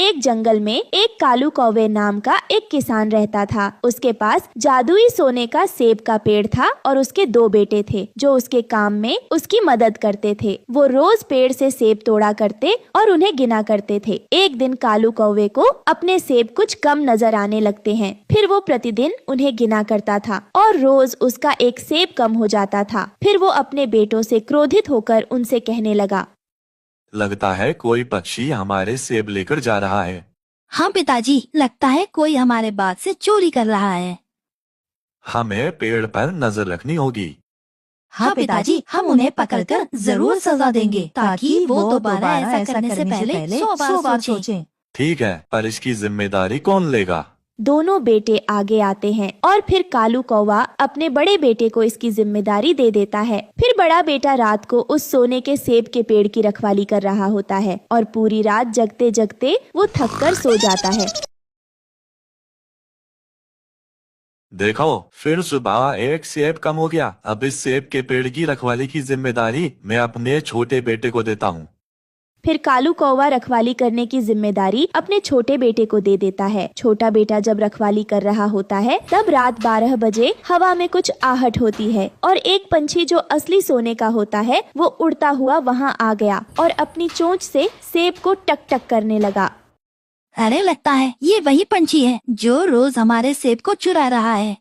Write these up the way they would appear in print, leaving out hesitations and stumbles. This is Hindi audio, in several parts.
एक जंगल में एक कालू कौवे नाम का एक किसान रहता था। उसके पास जादुई सोने का सेब का पेड़ था और उसके 2 बेटे थे जो उसके काम में उसकी मदद करते थे। वो रोज पेड़ से सेब तोड़ा करते और उन्हें गिना करते थे। एक दिन कालू कौवे को अपने सेब कुछ कम नजर आने लगते हैं। फिर वो प्रतिदिन उन्हें गिना करता था और रोज उसका एक सेब कम हो जाता था। फिर वो अपने बेटों से क्रोधित होकर उनसे कहने लगा, लगता है कोई पक्षी हमारे सेब लेकर जा रहा है। हाँ पिताजी, लगता है कोई हमारे बाग से चोरी कर रहा है। हमें पेड़ पर नजर रखनी होगी। हाँ पिताजी, हम उन्हें पकड़कर जरूर सजा देंगे ताकि वो दोबारा ऐसा करने से पहले 100 बार सोचें। ठीक है, पर इसकी जिम्मेदारी कौन लेगा? दोनों बेटे आगे आते हैं और फिर कालू कौवा अपने बड़े बेटे को इसकी जिम्मेदारी दे देता है। फिर बड़ा बेटा रात को उस सोने के सेब के पेड़ की रखवाली कर रहा होता है और पूरी रात जगते जगते वो थक कर सो जाता है। देखो, फिर सुबह एक सेब कम हो गया। अब इस सेब के पेड़ की रखवाली की जिम्मेदारी मैं अपने छोटे बेटे को देता हूँ। फिर कालू कौवा रखवाली करने की जिम्मेदारी अपने छोटे बेटे को दे देता है। छोटा बेटा जब रखवाली कर रहा होता है तब रात 12 बजे हवा में कुछ आहट होती है और एक पंछी जो असली सोने का होता है वो उड़ता हुआ वहाँ आ गया और अपनी चोंच से सेब को टक टक करने लगा। अरे, लगता है ये वही पंछी है जो रोज हमारे सेब को चुरा रहा है।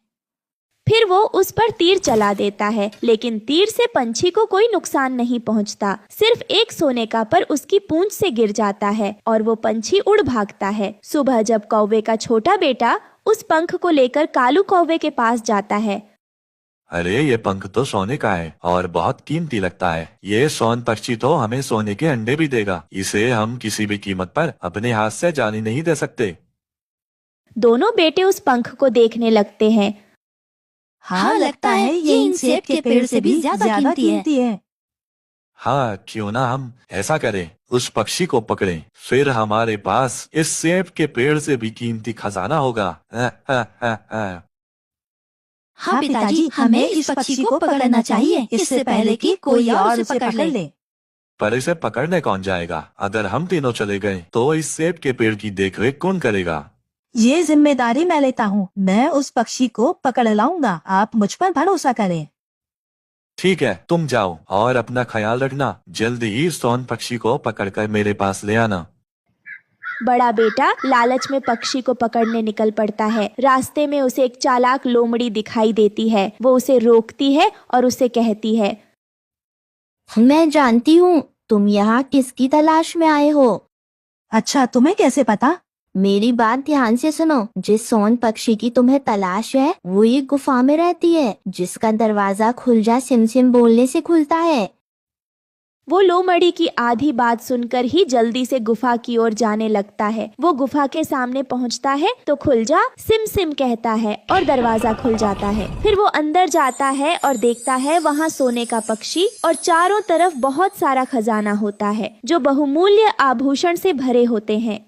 फिर वो उस पर तीर चला देता है, लेकिन तीर से पंछी को कोई नुकसान नहीं पहुंचता। सिर्फ एक सोने का पर उसकी पूंछ से गिर जाता है और वो पंछी उड़ भागता है। सुबह जब कौवे का छोटा बेटा उस पंख को लेकर कालू कौवे के पास जाता है। अरे, ये पंख तो सोने का है और बहुत कीमती लगता है। ये सोन पक्षी तो हमें सोने के अंडे भी देगा। इसे हम किसी भी कीमत पर अपने हाथ से जाने नहीं दे सकते। दोनों बेटे उस पंख को देखने लगते हैं। हाँ, लगता है ये इन सेब के पेड़ से भी ज्यादा कीमती है। हाँ, क्यों ना हम ऐसा करें, उस पक्षी को पकड़ें, फिर हमारे पास इस सेब के पेड़ से भी कीमती खजाना होगा। हाँ पिताजी, हमें इस पक्षी को पकड़ना चाहिए इससे पहले कि कोई और उसे पकड़ ले। पर इसे पकड़ने कौन जाएगा? अगर हम तीनों चले गए तो इस सेब के पेड़ की देखरेख कौन करेगा? ये जिम्मेदारी मैं लेता हूँ। मैं उस पक्षी को पकड़ लाऊंगा। आप मुझ पर भरोसा करें। ठीक है, तुम जाओ और अपना ख्याल रखना। जल्दी ही सोन पक्षी को पकड़कर मेरे पास ले आना। बड़ा बेटा लालच में पक्षी को पकड़ने निकल पड़ता है। रास्ते में उसे एक चालाक लोमड़ी दिखाई देती है। वो उसे रोकती है और उसे कहती है, मैं जानती हूँ तुम यहाँ किसकी तलाश में आए हो। अच्छा, तुम्हें कैसे पता? मेरी बात ध्यान से सुनो। जिस सोन पक्षी की तुम्हें तलाश है वो एक गुफा में रहती है जिसका दरवाजा खुल जा सिम सिम बोलने से खुलता है। वो लोमड़ी की आधी बात सुनकर ही जल्दी से गुफा की ओर जाने लगता है। वो गुफा के सामने पहुंचता है तो खुल जा सिम सिम कहता है और दरवाजा खुल जाता है। फिर वो अंदर जाता है और देखता है वहाँ सोने का पक्षी और चारों तरफ बहुत सारा खजाना होता है जो बहुमूल्य आभूषण से भरे होते हैं।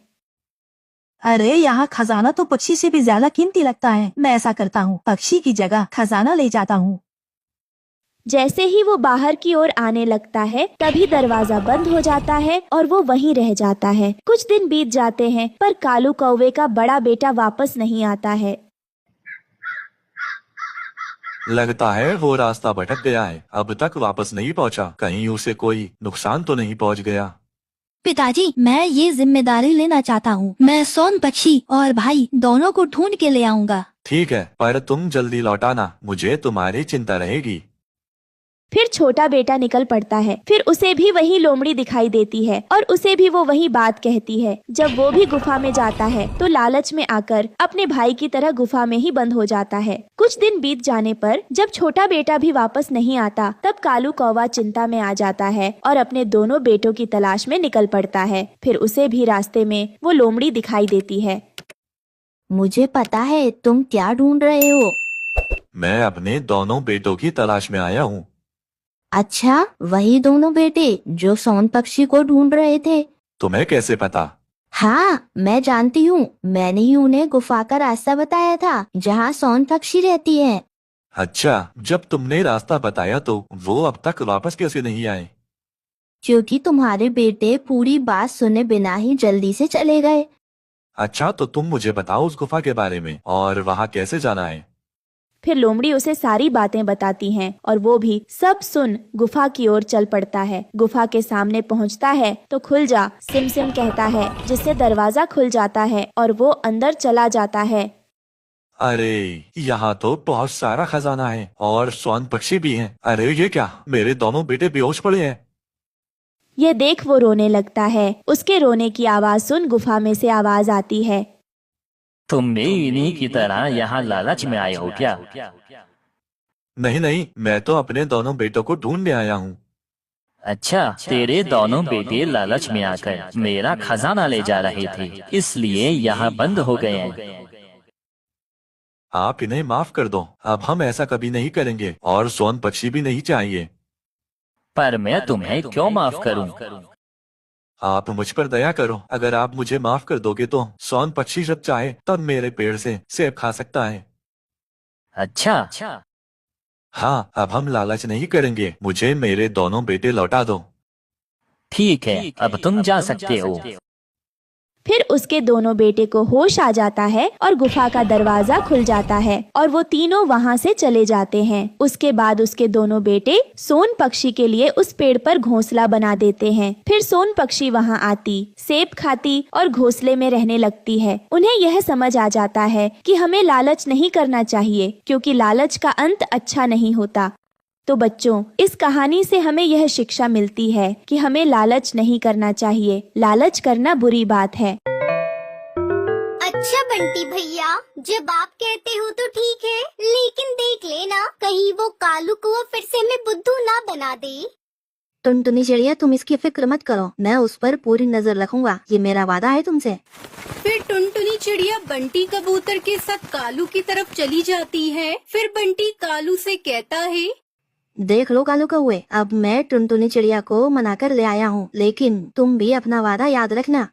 अरे, यहाँ खजाना तो पक्षी से भी ज्यादा कीमती लगता है। मैं ऐसा करता हूँ, पक्षी की जगह खजाना ले जाता हूँ। जैसे ही वो बाहर की ओर आने लगता है तभी दरवाजा बंद हो जाता है और वो वहीं रह जाता है। कुछ दिन बीत जाते हैं पर कालू कौवे का बड़ा बेटा वापस नहीं आता है। लगता है वो रास्ता भटक गया है, अब तक वापस नहीं पहुंचा। कहीं उसे कोई नुकसान तो नहीं पहुंच गया? पिताजी, मैं ये जिम्मेदारी लेना चाहता हूँ। मैं सोन पक्षी और भाई दोनों को ढूंढ के ले आऊंगा। ठीक है, पर तुम जल्दी लौटाना, मुझे तुम्हारी चिंता रहेगी। फिर छोटा बेटा निकल पड़ता है। फिर उसे भी वही लोमड़ी दिखाई देती है और उसे भी वो वही बात कहती है। जब वो भी गुफा में जाता है तो लालच में आकर अपने भाई की तरह गुफा में ही बंद हो जाता है। कुछ दिन बीत जाने पर जब छोटा बेटा भी वापस नहीं आता तब कालू कौवा चिंता में आ जाता है और अपने दोनों बेटों की तलाश में निकल पड़ता है। फिर उसे भी रास्ते में वो लोमड़ी दिखाई देती है। मुझे पता है तुम क्या ढूंढ रहे हो। मैं अपने दोनों बेटों की तलाश में आया हूँ। अच्छा, वही दोनों बेटे जो सोन पक्षी को ढूंढ रहे थे। तुम्हें कैसे पता? हाँ, मैं जानती हूँ। मैंने ही उन्हें गुफा का रास्ता बताया था जहाँ सोन पक्षी रहती है। अच्छा, जब तुमने रास्ता बताया तो वो अब तक वापस कैसे नहीं आए? क्योंकि तुम्हारे बेटे पूरी बात सुने बिना ही जल्दी से चले गए। अच्छा, तो तुम मुझे बताओ उस गुफा के बारे में और वहाँ कैसे जाना है। फिर लोमड़ी उसे सारी बातें बताती हैं और वो भी सब सुन गुफा की ओर चल पड़ता है। गुफा के सामने पहुंचता है तो खुल जा सिम सिम कहता है, जिससे दरवाजा खुल जाता है और वो अंदर चला जाता है। अरे यहाँ तो बहुत सारा खजाना है और स्वर्ण पक्षी भी हैं। अरे ये क्या, मेरे दोनों बेटे बेहोश पड़े हैं। ये देख वो रोने लगता है। उसके रोने की आवाज सुन गुफा में से आवाज आती है, तुम भी इन्हीं की तरह यहाँ लालच में आए हो क्या? नहीं नहीं, मैं तो अपने दोनों बेटों को ढूंढने आया हूँ। अच्छा, तेरे दोनों बेटे लालच में आकर मेरा खजाना ले जा रहे थे, इसलिए यहाँ बंद हो गए हैं। आप इन्हें माफ कर दो, अब हम ऐसा कभी नहीं करेंगे और स्वर्ण पक्षी भी नहीं चाहिए। पर मैं तुम्हें क्यों माफ करूं? आप मुझ पर दया करो। अगर आप मुझे माफ कर दोगे तो स्वर्ण पक्षी जब चाहे तब मेरे पेड़ से सेब खा सकता है। अच्छा, हाँ, अब हम लालच नहीं करेंगे। मुझे मेरे दोनों बेटे लौटा दो। ठीक है, अब तुम जा सकते हो। फिर उसके दोनों बेटे को होश आ जाता है और गुफा का दरवाजा खुल जाता है और वो तीनों वहाँ से चले जाते हैं। उसके बाद उसके दोनों बेटे सोन पक्षी के लिए उस पेड़ पर घोंसला बना देते हैं। फिर सोन पक्षी वहाँ आती, सेब खाती और घोंसले में रहने लगती है। उन्हें यह समझ आ जाता है कि हमें लालच नहीं करना चाहिए, क्योंकि लालच का अंत अच्छा नहीं होता। तो बच्चों, इस कहानी से हमें यह शिक्षा मिलती है कि हमें लालच नहीं करना चाहिए। लालच करना बुरी बात है। अच्छा बंटी भैया, जब आप कहते हो तो ठीक है, लेकिन देख लेना कहीं वो कालू को फिर से हमें बुद्धू ना बना दे। टुनटुनी चिड़िया, तुम इसकी फिक्र मत करो, मैं उस पर पूरी नजर रखूंगा, ये मेरा वादा है तुमसे। फिर टुनटुनी चिड़िया बंटी कबूतर के साथ कालू की तरफ चली जाती है। फिर बंटी कालू से कहता है, देख लो कालू कौवे, अब मैं टुनटुनी चिड़िया को मनाकर ले आया हूँ, लेकिन तुम भी अपना वादा याद रखना।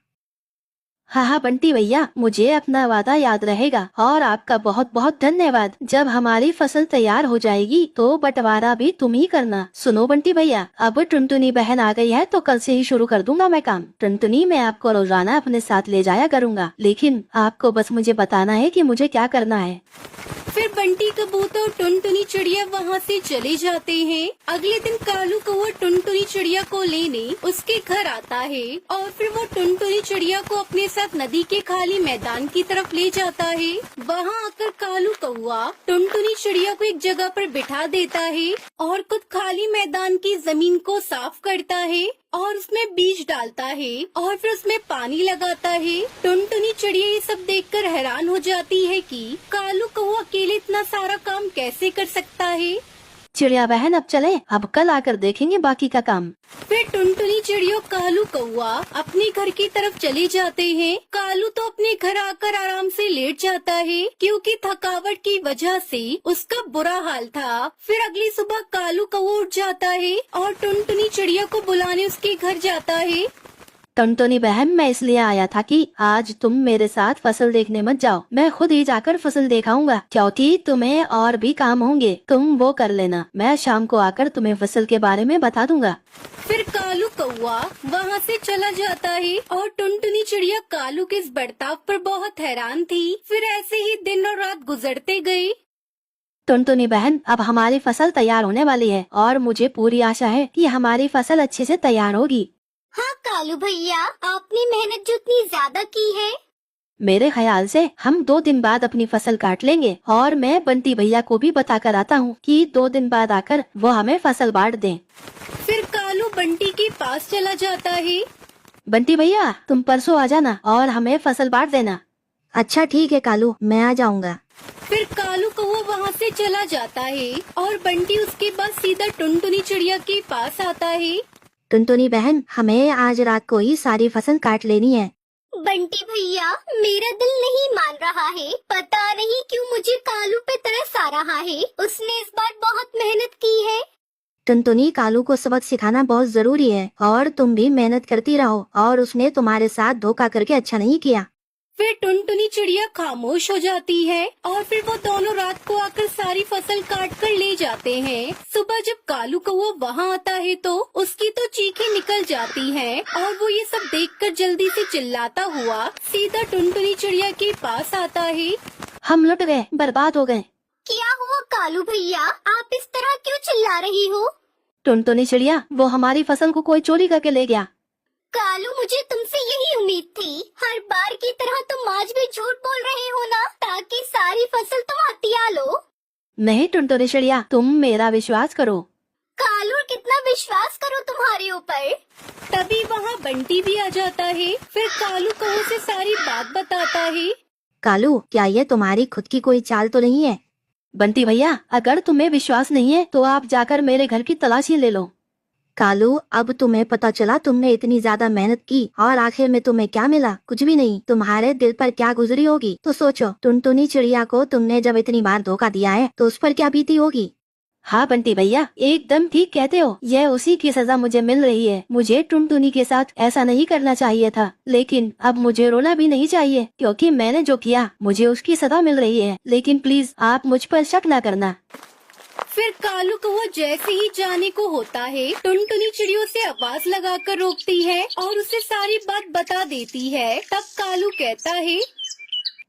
हाँ हाँ बंटी भैया, मुझे अपना वादा याद रहेगा और आपका बहुत बहुत धन्यवाद। जब हमारी फसल तैयार हो जाएगी तो बंटवारा भी तुम ही करना। सुनो बंटी भैया, अब टुनटुनी बहन आ गई है तो कल से ही शुरू कर दूंगा मैं काम। टुनटुनी, मैं आपको रोजाना अपने साथ ले जाया करूंगा, लेकिन आपको बस मुझे बताना है कि मुझे क्या करना है। फिर बंटी कबूतर और टुनटुनी चिड़िया वहाँ से चले जाते हैं। अगले दिन कालू कौवा टुनटुनी चिड़िया को लेने उसके घर आता है और फिर वो टुनटुनी चिड़िया को अपने साथ नदी के खाली मैदान की तरफ ले जाता है। वहाँ आकर कालू कौवा टुनटुनी चिड़िया को एक जगह पर बिठा देता है और खुद खाली मैदान की जमीन को साफ करता है और उसमें बीज डालता है और फिर उसमें पानी लगाता है। टुनटुनी चिड़िया ये सब देखकर हैरान हो जाती है कि कालू कौवा अकेले इतना सारा काम कैसे कर सकता है। चिड़िया बहन, अब चले, अब कल आकर देखेंगे बाकी का काम। फिर टुनटुनी चिड़िया और कालू कौवा अपने घर की तरफ चले जाते हैं। कालू तो अपने घर आकर आराम से लेट जाता है, क्योंकि थकावट की वजह से उसका बुरा हाल था। फिर अगली सुबह कालू कौवा उठ जाता है और टुनटुनी चिड़िया को बुलाने उसके घर जाता है। टुनटुनी बहन, मैं इसलिए आया था कि आज तुम मेरे साथ फसल देखने मत जाओ, मैं खुद ही जाकर फसल देखाऊंगा, क्योंकि तुम्हें और भी काम होंगे, तुम वो कर लेना। मैं शाम को आकर तुम्हें फसल के बारे में बता दूंगा। फिर कालू कौवा वहाँ से चला जाता है और टुनटुनी चिड़िया कालू के इस बर्ताव पर बहुत हैरान थी। फिर ऐसे ही दिन और रात गुजरते गए। टुनटुनी बहन, अब हमारी फसल तैयार होने वाली है और मुझे पूरी आशा है कि हमारी फसल अच्छे से तैयार होगी। हाँ कालू भैया, आपने मेहनत जो इतनी ज्यादा की है। मेरे ख्याल से हम 2 दिन बाद अपनी फसल काट लेंगे और मैं बंटी भैया को भी बता कर आता हूँ कि 2 दिन बाद आकर वो हमें फसल बांट दें। फिर कालू बंटी के पास चला जाता है। बंटी भैया, तुम परसों आ जाना और हमें फसल बांट देना। अच्छा ठीक है कालू, मैं आ जाऊंगा। फिर कालू कौवा वहाँ से चला जाता है और बंटी उसके बाद सीधा टुनटुनी चिड़िया के पास आता है। टुनटुनी बहन, हमें आज रात को ही सारी फसल काट लेनी है। बंटी भैया, मेरा दिल नहीं मान रहा है, पता नहीं क्यों मुझे कालू पे तरस आ रहा है। उसने इस बार बहुत मेहनत की है। टुनटुनी, कालू को सबक सिखाना बहुत जरूरी है और तुम भी मेहनत करती रहो और उसने तुम्हारे साथ धोखा करके अच्छा नहीं किया। फिर टुनटुनी चिड़िया खामोश हो जाती है और फिर वो दोनों रात को आकर सारी फसल काट कर ले जाते हैं। सुबह जब कालू कौवा वहाँ आता है तो उसकी तो चीखें निकल जाती हैं और वो ये सब देखकर जल्दी से चिल्लाता हुआ सीधा टुनटुनी चिड़िया के पास आता है। हम लुट गए, बर्बाद हो गए। क्या हुआ कालू भैया, आप इस तरह क्यों चिल्ला रही हो? टुनटुनी चिड़िया, वो हमारी फसल को कोई चोरी करके ले गया। कालू, मुझे तुमसे यही उम्मीद थी। हर बार की तरह तुम आज भी झूठ बोल रहे हो ना, ताकि सारी फसल तुम हथिया लो। नहीं टुनटुनी चिड़िया, तुम मेरा विश्वास करो। कालू, कितना विश्वास करो तुम्हारे ऊपर। तभी वहाँ बंटी भी आ जाता है। फिर कालू कौवे से सारी बात बताता है। कालू, क्या ये तुम्हारी खुद की कोई चाल तो नहीं है? बंटी भैया, अगर तुम्हें विश्वास नहीं है तो आप जाकर मेरे घर की तलाशी ले लो। कालू, अब तुम्हें पता चला तुमने इतनी ज्यादा मेहनत की और आखिर में तुम्हें क्या मिला? कुछ भी नहीं। तुम्हारे दिल पर क्या गुजरी होगी तो सोचो। टुनटुनी चिड़िया को तुमने जब इतनी बार धोखा दिया है तो उस पर क्या बीती होगी? हाँ बंटी भैया, एकदम ठीक कहते हो। यह उसी की सजा मुझे मिल रही है। मुझे टुनटुनी के साथ ऐसा नहीं करना चाहिए था, लेकिन अब मुझे रोना भी नहीं चाहिए क्योंकि मैंने जो किया मुझे उसकी सजा मिल रही है। लेकिन प्लीज आप मुझ पर शक न करना। फिर कालू कौवा जैसे ही जाने को होता है टुनटुनी चिड़ियों से आवाज लगाकर रोकती है और उसे सारी बात बता देती है। तब कालू कहता है,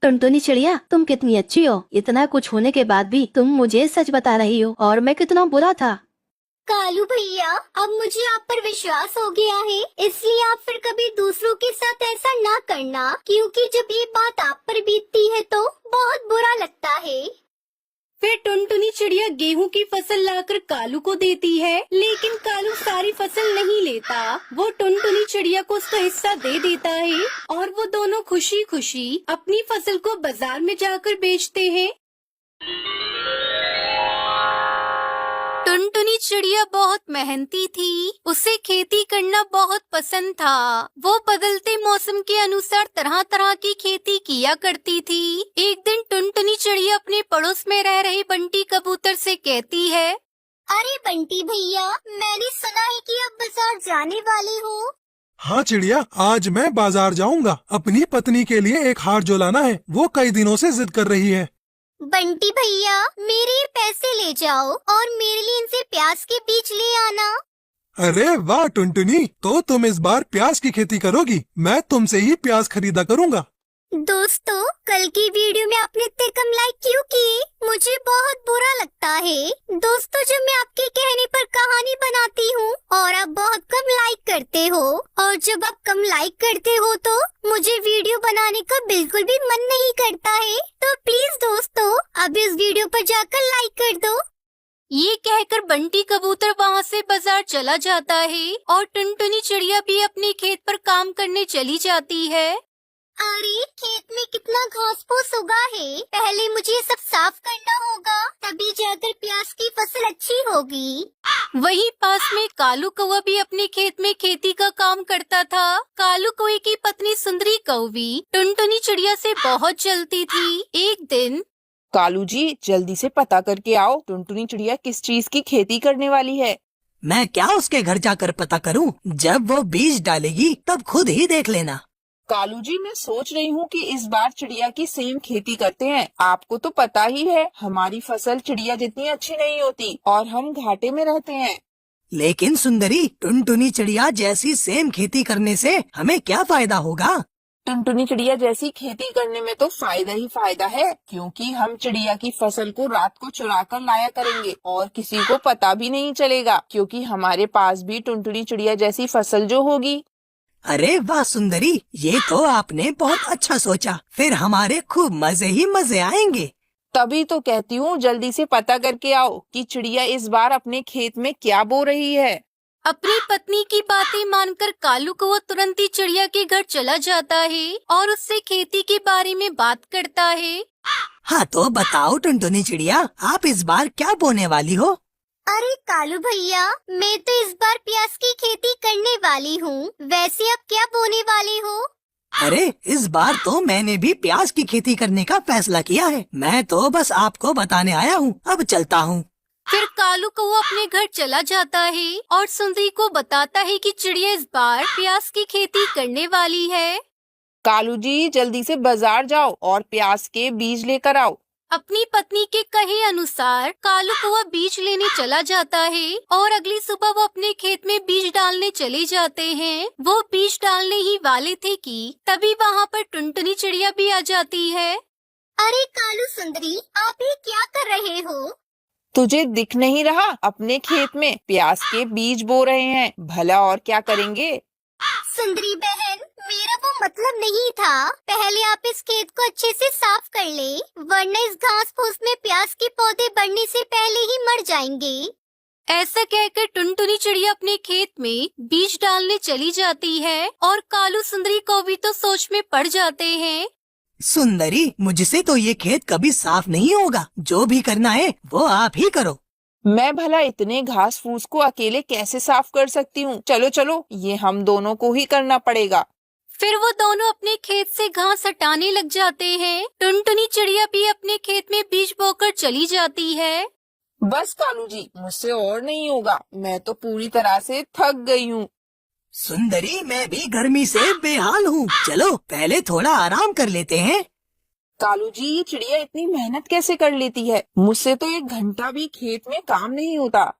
टुनटुनी चिड़िया, तुम कितनी अच्छी हो। इतना कुछ होने के बाद भी तुम मुझे सच बता रही हो और मैं कितना बुरा था। कालू भैया, अब मुझे आप पर विश्वास हो गया है, इसलिए आप फिर कभी दूसरों के साथ ऐसा ना करना, क्योंकि जब ये बात आप पर बीतती है तो बहुत बुरा लगता है। फिर टुनटुनी चिड़िया गेहूं की फसल लाकर कालू को देती है, लेकिन कालू सारी फसल नहीं लेता। वो टुनटुनी चिड़िया को उसका हिस्सा दे देता है और वो दोनों खुशी खुशी अपनी फसल को बाजार में जाकर बेचते हैं। टुनटुनी चिड़िया बहुत मेहनती थी। उसे खेती करना बहुत पसंद था। वो बदलते मौसम के अनुसार तरह तरह की खेती किया करती थी। एक दिन टुनटुनी चिड़िया अपने पड़ोस में रह रही बंटी कबूतर से कहती है, अरे बंटी भैया, मैंने सुना है कि आप बाजार जाने वाले हो। हाँ चिड़िया, आज मैं बाजार जाऊंगा। अपनी पत्नी के लिए एक हार जो लाना है, वो कई दिनों से जिद कर रही है। बंटी भैया, मेरे ये पैसे ले जाओ और मेरे लिए इनसे प्याज के बीज ले आना। अरे वाह टुनटुनी, तो तुम इस बार प्याज की खेती करोगी? मैं तुमसे ही प्याज खरीदा करूंगा। दोस्तों, कल की वीडियो में आपने इतने कम लाइक क्यों किए? मुझे बहुत बुरा लगता है। दोस्तों, जब मैं आपके कहने पर कहानी बनाती हूँ और आप बहुत कम लाइक करते हो, और जब आप कम लाइक करते हो तो मुझे वीडियो बनाने का बिल्कुल भी मन नहीं करता है। तो प्लीज दोस्तों, अब इस वीडियो पर जाकर लाइक कर दो। ये कहकर बंटी कबूतर वहाँ से बाजार चला जाता है और टुनटुनी चिड़िया भी अपने खेत पर काम करने चली जाती है। अरे, खेत में कितना घास फूस उगा है। पहले मुझे ये सब साफ करना होगा, तभी जाकर प्याज की फसल अच्छी होगी। वहीं पास में कालू कौवा भी अपने खेत में खेती का काम करता था। कालू कौवे की पत्नी सुंदरी कौवी टुनटुनी चिड़िया से बहुत जलती थी। एक दिन, कालू जी, जल्दी से पता करके आओ, टुनटुनी चिड़िया किस चीज की खेती करने वाली है। मैं क्या उसके घर जाकर पता करूं? जब वो बीज डालेगी तब खुद ही देख लेना। कालू जी, मैं सोच रही हूँ कि इस बार चिड़िया की सेम खेती करते हैं। आपको तो पता ही है, हमारी फसल चिड़िया जितनी अच्छी नहीं होती और हम घाटे में रहते हैं। लेकिन सुंदरी, टुनटुनी चिड़िया जैसी सेम खेती करने से हमें क्या फायदा होगा? टुनटुनी चिड़िया जैसी खेती करने में तो फायदा ही फायदा है, क्योंकि हम चिड़िया की फसल को रात को चुरा कर लाया करेंगे और किसी को पता भी नहीं चलेगा, क्योंकि हमारे पास भी टुनटुनी चिड़िया जैसी फसल जो होगी। अरे वाह सुंदरी, ये तो आपने बहुत अच्छा सोचा। फिर हमारे खूब मजे ही मजे आएंगे। तभी तो कहती हूँ, जल्दी से पता करके आओ कि चिड़िया इस बार अपने खेत में क्या बो रही है। अपनी पत्नी की बातें मानकर कालू कौवा तुरंत ही चिड़िया के घर चला जाता है और उससे खेती के बारे में बात करता है। हाँ तो बताओ टुनटुनी चिड़िया, आप इस बार क्या बोने वाली हो? अरे कालू भैया, मैं तो इस बार प्याज की खेती करने वाली हूँ। वैसे आप क्या बोने वाले हो? अरे इस बार तो मैंने भी प्याज की खेती करने का फैसला किया है। मैं तो बस आपको बताने आया हूँ। अब चलता हूँ। फिर कालू कौवा अपने घर चला जाता है और सुंदरी को बताता है कि चिड़िया इस बार प्याज की खेती करने वाली है। कालू जी जल्दी से बाजार जाओ और प्याज के बीज लेकर आओ। अपनी पत्नी के कहे अनुसार कालू कौवा बीज लेने चला जाता है और अगली सुबह वो अपने खेत में बीज डालने चले जाते हैं। वो बीज डालने ही वाले थे कि तभी वहाँ पर टुनटुनी चिड़िया भी आ जाती है। अरे कालू सुंदरी, आप ये क्या कर रहे हो? तुझे दिख नहीं रहा? अपने खेत में प्याज के बीज बो रहे हैं, भला और क्या करेंगे। सुंदरी बहन, मेरा वो मतलब नहीं था। पहले आप इस खेत को अच्छे से साफ कर ले, वरना इस घास फूस में प्याज के पौधे बढ़ने से पहले ही मर जाएंगे। ऐसा कहकर टुनटुनी चिड़िया अपने खेत में बीज डालने चली जाती है और कालू सुंदरी कौवी तो सोच में पड़ जाते हैं। सुंदरी, मुझसे तो ये खेत कभी साफ नहीं होगा। जो भी करना है वो आप ही करो। मैं भला इतने घास फूस को अकेले कैसे साफ कर सकती हूँ। चलो चलो, ये हम दोनों को ही करना पड़ेगा। फिर वो दोनों अपने खेत से घास हटाने लग जाते हैं। टुनटुनी चिड़िया भी अपने खेत में बीज बोकर चली जाती है। बस कालू जी, मुझसे और नहीं होगा, मैं तो पूरी तरह से थक गई हूँ। सुंदरी, मैं भी गर्मी से बेहाल हूँ। चलो पहले थोड़ा आराम कर लेते हैं। कालू जी, ये चिड़िया इतनी मेहनत कैसे कर लेती है? मुझसे तो 1 घंटा भी खेत में काम नहीं होता।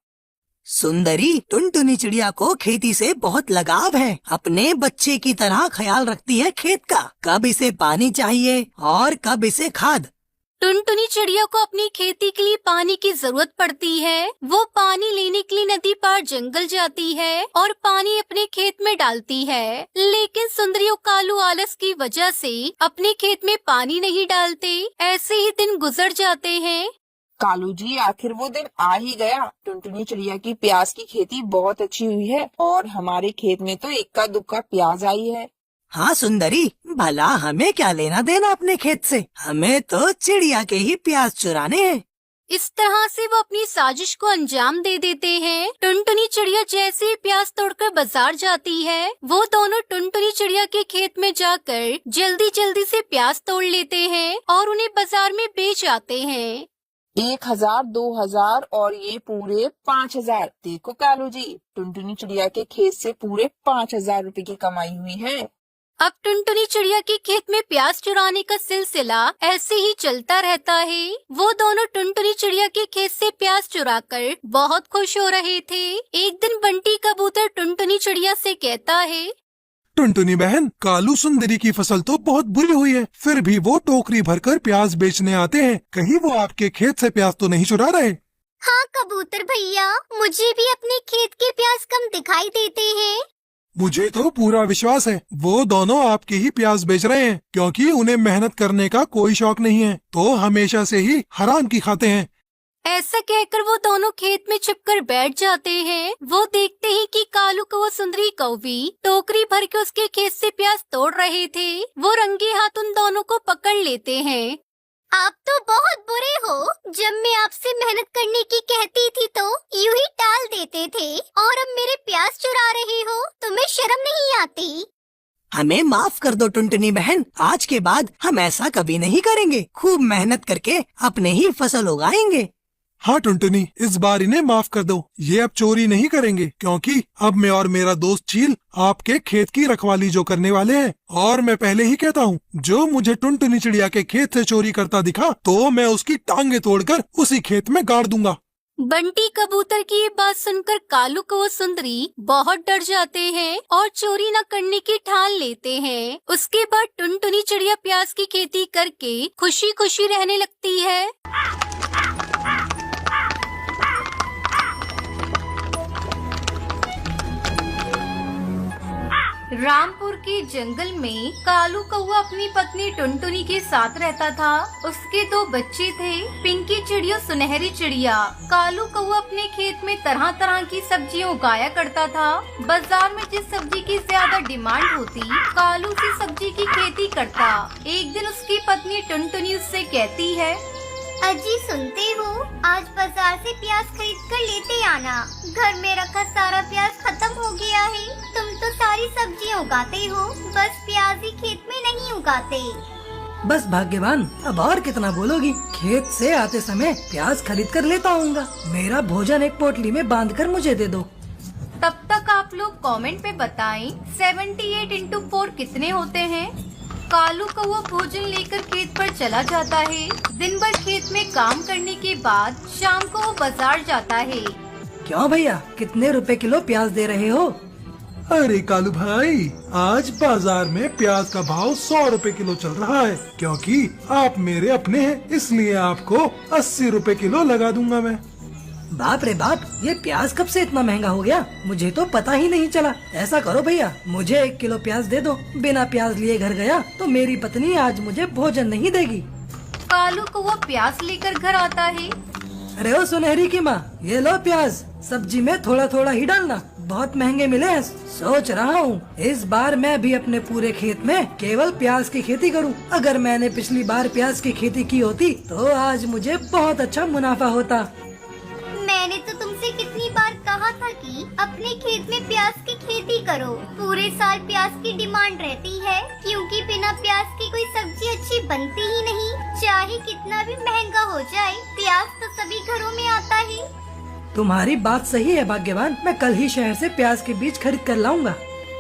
सुंदरी, टुनटुनी चिड़िया को खेती से बहुत लगाव है। अपने बच्चे की तरह ख्याल रखती है खेत का। कब इसे पानी चाहिए और कब इसे खाद। टुनटुनी चिड़िया को अपनी खेती के लिए पानी की जरूरत पड़ती है। वो पानी लेने के लिए नदी पार जंगल जाती है और पानी अपने खेत में डालती है। लेकिन सुंदरी और कालू आलस की वजह से अपने खेत में पानी नहीं डालते। ऐसे ही दिन गुजर जाते हैं। कालू जी, आखिर वो दिन आ ही गया। टुनटुनी चिड़िया की प्याज की खेती बहुत अच्छी हुई है और हमारे खेत में तो इक्का दुक्का प्याज आई है। हाँ सुंदरी, भला हमें क्या लेना देना अपने खेत से। हमें तो चिड़िया के ही प्याज चुराने हैं। इस तरह से वो अपनी साजिश को अंजाम दे देते हैं। टुनटुनी चिड़िया जैसे ही प्याज तोड़कर बाजार जाती है, वो दोनों टुनटुनी चिड़िया के खेत में जाकर जल्दी जल्दी से प्याज तोड़ लेते हैं और उन्हें बाजार में बेच आते हैं। 1000, 2000 और ये पूरे 5000। देखो कालू जी, टुनटुनी चिड़िया के खेत से पूरे 5000 रुपए की कमाई हुई है। अब टुनटुनी चिड़िया के खेत में प्याज चुराने का सिलसिला ऐसे ही चलता रहता है। वो दोनों टुनटुनी चिड़िया के खेत से प्याज चुराकर बहुत खुश हो रहे थे। एक दिन बंटी कबूतर टुनटुनी चिड़िया से कहता है, टुनटुनी बहन, कालू सुंदरी की फसल तो बहुत बुरी हुई है, फिर भी वो टोकरी भरकर प्याज बेचने आते हैं। कहीं वो आपके खेत से प्याज तो नहीं चुरा रहे? हाँ कबूतर भैया, मुझे भी अपने खेत के प्याज कम दिखाई देते हैं। मुझे तो पूरा विश्वास है वो दोनों आपके ही प्याज बेच रहे हैं, क्योंकि उन्हें मेहनत करने का कोई शौक नहीं है, तो हमेशा से ही हराम की खाते हैं। ऐसा कहकर वो दोनों खेत में छिपकर बैठ जाते हैं। वो देखते हैं कि कालू कौवा सुंदरी कौवी टोकरी भर के उसके खेत से प्याज तोड़ रहे थे। वो रंगे हाथ उन दोनों को पकड़ लेते हैं। आप तो बहुत बुरे हो। जब मैं आपसे मेहनत करने की कहती थी तो यूं ही टाल देते थे, और अब मेरे प्याज चुरा रहे हो। तुम्हें शर्म नहीं आती? हमें माफ कर दो टुनटुनी बहन, आज के बाद हम ऐसा कभी नहीं करेंगे। खूब मेहनत करके अपने ही फसल उगाएंगे। हाँ टुनटुनी, इस बार इन्हें माफ कर दो। ये अब चोरी नहीं करेंगे, क्योंकि अब मैं और मेरा दोस्त चील आपके खेत की रखवाली जो करने वाले हैं। और मैं पहले ही कहता हूँ, जो मुझे टुनटुनी चिड़िया के खेत से चोरी करता दिखा तो मैं उसकी टांगे तोड़कर उसी खेत में गाड़ दूंगा। बंटी कबूतर की ये बात सुनकर कालू कौवा सुंदरी बहुत डर जाते हैं और चोरी न करने की ठान लेते हैं। उसके बाद टुनटुनी चिड़िया प्याज की खेती करके खुशी खुशी रहने लगती है। रामपुर के जंगल में कालू कौवा अपनी पत्नी टुनटुनी के साथ रहता था। उसके 2 बच्चे थे, पिंकी चिड़िया, सुनहरी चिड़िया। कालू कौवा अपने खेत में तरह तरह की सब्जियां उगाया करता था। बाजार में जिस सब्जी की ज्यादा डिमांड होती, कालू उसी सब्जी की खेती करता। एक दिन उसकी पत्नी टुनटुनी उससे कहती है, अजी सुनते हो, आज बाजार से प्याज खरीद कर लेते आना। घर में रखा सारा प्याज खत्म हो गया है। तुम तो सारी सब्जियां उगाते हो, बस प्याज ही खेत में नहीं उगाते। बस भाग्यवान, अब और कितना बोलोगी। खेत से आते समय प्याज खरीद कर लेता आऊंगा। मेरा भोजन एक पोटली में बांध कर मुझे दे दो। तब तक आप लोग कमेंट पे बताएं 78 into 4 कितने होते हैं। कालू कौवा भोजन लेकर खेत पर चला जाता है। दिन भर खेत में काम करने के बाद शाम को वो बाजार जाता है। क्यों भैया, कितने रुपए किलो प्याज दे रहे हो? अरे कालू भाई, आज बाजार में प्याज का भाव 100 रुपए किलो चल रहा है। क्योंकि आप मेरे अपने हैं, इसलिए आपको 80 रुपए किलो लगा दूंगा मैं। बाप रे बाप, ये प्याज कब से इतना महंगा हो गया? मुझे तो पता ही नहीं चला। ऐसा करो भैया, मुझे 1 किलो प्याज दे दो। बिना प्याज लिए घर गया तो मेरी पत्नी आज मुझे भोजन नहीं देगी। कालू कौवा प्याज लेकर घर आता है। अरे ओ सुनहरी की माँ, ये लो प्याज। सब्जी में थोड़ा थोड़ा ही डालना, बहुत महंगे मिले हैं। सोच रहा हूँ इस बार मैं भी अपने पूरे खेत में केवल प्याज की खेती करूँ। अगर मैंने पिछली बार प्याज की खेती की होती तो आज मुझे बहुत अच्छा मुनाफा होता। मैंने तो तुमसे कितनी बार कहा था कि अपने खेत में प्याज की खेती करो। पूरे साल प्याज की डिमांड रहती है, क्योंकि बिना प्याज की कोई सब्जी अच्छी बनती ही नहीं। चाहे कितना भी महंगा हो जाए, प्याज तो सभी घरों में आता ही। तुम्हारी बात सही है भाग्यवान, मैं कल ही शहर से प्याज के बीज खरीद कर लाऊंगा।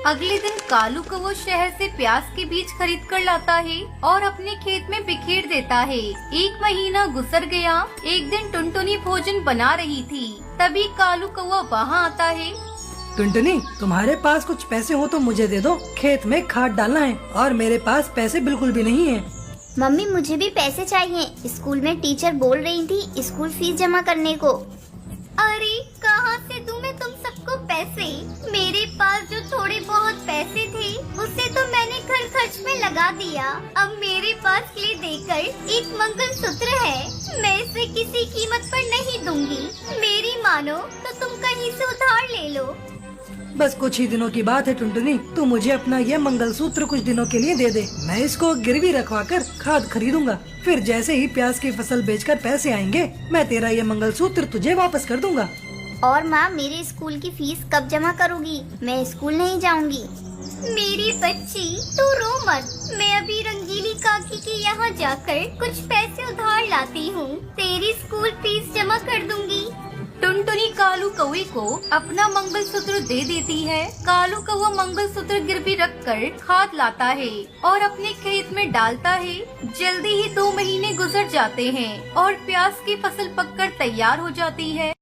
अगले दिन कालू कौवा शहर से प्याज के बीज खरीद कर लाता है और अपने खेत में बिखेर देता है। 1 महीना गुजर गया। एक दिन टुनटुनी भोजन बना रही थी, तभी कालू कौवा वहाँ आता है। टुनटुनी, तुम्हारे पास कुछ पैसे हो तो मुझे दे दो। खेत में खाद डालना है और मेरे पास पैसे बिल्कुल भी नहीं है। मम्मी, मुझे भी पैसे चाहिए। स्कूल में टीचर बोल रही थी स्कूल फीस जमा करने को। अरे कहाँ से दूं मैं तुम सबको पैसे? मेरे पास जो थोड़े बहुत पैसे थे उसे तो मैंने घर खर्च में लगा दिया। अब मेरे पास ले देकर एक मंगलसूत्र है, मैं इसे किसी कीमत पर नहीं दूंगी। मेरी मानो तो तुम कहीं से उधार ले लो। बस कुछ ही दिनों की बात है टुनटुनी, तू मुझे अपना ये मंगलसूत्र कुछ दिनों के लिए दे दे। मैं इसको गिरवी रखवा कर खाद खरीदूंगा। फिर जैसे ही प्याज की फसल बेचकर पैसे आएंगे, मैं तेरा ये मंगलसूत्र तुझे वापस कर दूंगा। और माँ, मेरे स्कूल की फीस कब जमा करोगी? मैं स्कूल नहीं जाऊंगी। मेरी बच्ची, तू रो मत। मैं अभी रंगीली काकी के यहाँ जाकर कुछ पैसे उधार लाती हूँ, तेरी स्कूल फीस जमा कर दूंगी। टुनटुनी कालू कौवे को अपना मंगलसूत्र दे देती है। कालू कौवा मंगलसूत्र गिरवी रखकर खाद लाता है और अपने खेत में डालता है। जल्दी ही 2 महीने गुजर जाते हैं और प्याज की फसल पककर तैयार हो जाती है।